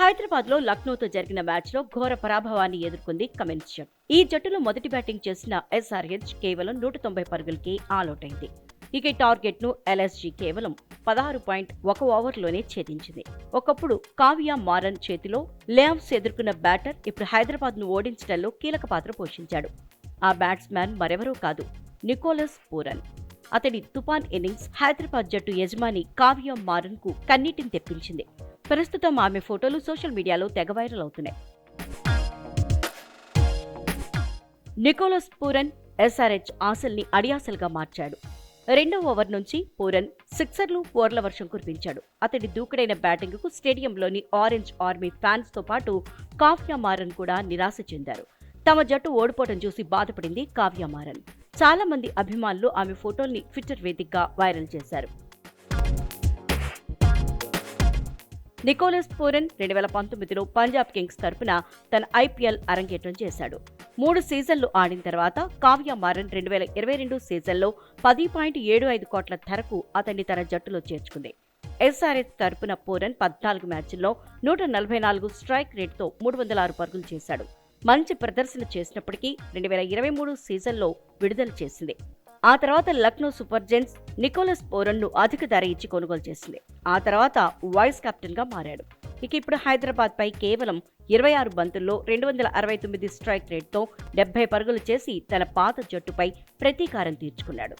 హైదరాబాద్లో లక్నోతో జరిగిన మ్యాచ్లో ఘోర పరాభవాన్ని ఎదుర్కొంది కమిన్స్ జట్టు. ఈ జట్టులో మొదటి బ్యాటింగ్ చేసిన ఎస్ఆర్హెచ్ కేవలం 190 పరుగులకే ఆలౌటైంది. ఇక టార్గెట్ను ఎల్ఎస్జీ కేవలం 16.1 ఓవర్లోనే ఛేదించింది. ఒకప్పుడు కావ్య మారన్ చేతిలో లేఆఫ్స్ ఎదుర్కొన్న బ్యాటర్ ఇప్పుడు హైదరాబాద్ను ఓడించడంలో కీలక పాత్ర పోషించాడు. ఆ బ్యాట్స్మెన్ మరెవరూ కాదు, నికోలస్ పూరన్. అతడి తుఫాన్ ఇన్నింగ్స్ హైదరాబాద్ జట్టు యజమాని కావ్య మారన్ కు కన్నీటిని తెప్పించింది. ప్రస్తుతం ఆమె ఫోటోలు సోషల్ మీడియాలో తెగ వైరల్ అవుతున్నాయి. నికోలస్ పూరన్ ఎస్ఆర్హెచ్ ఆశల్ని అడియాసలుగా మార్చాడు. 2వ ఓవర్ నుంచి పూరన్ సిక్సర్లు, ఫోర్ల వర్షం కురిపించాడు. అతడి దూకుడైన బ్యాటింగ్కు స్టేడియంలోని ఆరెంజ్ ఆర్మీ ఫ్యాన్స్ తో పాటు కావ్య మారన్ కూడా నిరాశ చెందారు. తమ జట్టు ఓడిపోవడం చూసి బాధపడింది కావ్య మారన్. చాలా మంది అభిమానులు ఆమె ఫోటోల్ని ట్విట్టర్ వేదికగా వైరల్ చేశారు. నికోలస్ పూరన్ 2019లో పంజాబ్ కింగ్స్ తరపున తన ఐపీఎల్ అరంగేట్రం చేశాడు. 3 సీజన్లు ఆడిన తర్వాత కావ్య మారన్ 2022 సీజన్లో 10.75 కోట్ల ధరకు అతన్ని తన జట్టులో చేర్చుకుంది. ఎస్ఆర్హెచ్ తరపున పూరన్ 14 మ్యాచ్ల్లో 144 స్ట్రైక్ రేట్తో 306 పరుగులు చేశాడు. మంచి ప్రదర్శన చేసినప్పటికీ 2023 సీజన్లో విడుదల చేసింది. ఆ తర్వాత లక్నో సూపర్ జెయింట్స్ నికోలస్ పూరన్ను అధిక ధర ఇచ్చి కొనుగోలు చేసింది. ఆ తర్వాత వైస్ కెప్టెన్ గా మారాడు. ఇక ఇప్పుడు హైదరాబాద్ పై కేవలం 26 బంతుల్లో 269 స్ట్రైక్ రేట్తో 70 పరుగులు చేసి తన పాత జట్టుపై ప్రతీకారం తీర్చుకున్నాడు.